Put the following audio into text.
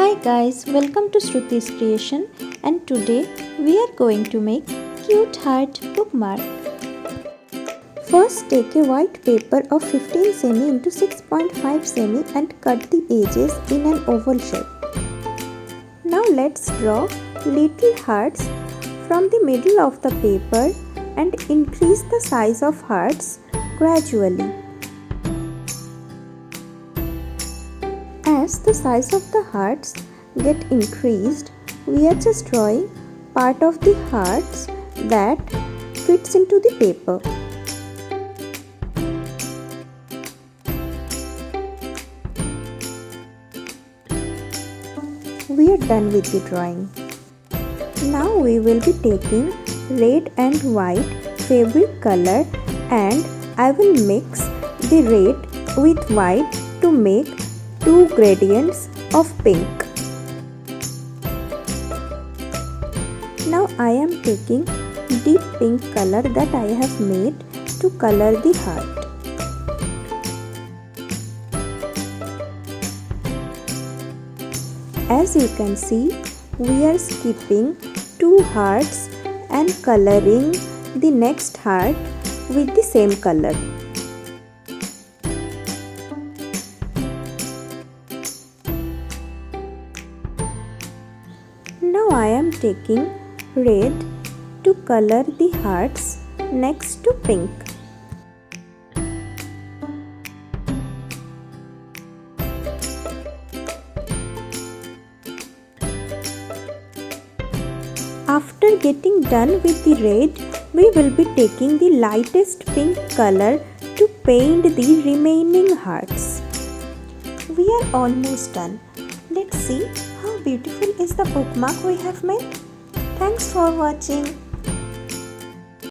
Hi guys, welcome to Shruti's Creation, and today we are going to make cute heart bookmark. First take a white paper of 15 cm into 6.5 cm and cut the edges in an oval shape. Now let's draw little hearts from the middle of the paper and increase the size of hearts gradually. As the size of the hearts get increased, we are just drawing part of the hearts that fits into the paper. We are done with the drawing. Now we will be taking red and white fabric color, and I will mix the red with white to make two gradients of pink. Now I am taking deep pink color that I have made to color the heart. As you can see, we are skipping two hearts and coloring the next heart with the same color. Now I am taking red to color the hearts next to pink. After getting done with the red, we will be taking the lightest pink color to paint the remaining hearts. We are almost done. Let's see how beautiful is the bookmark we have made. Thanks for watching.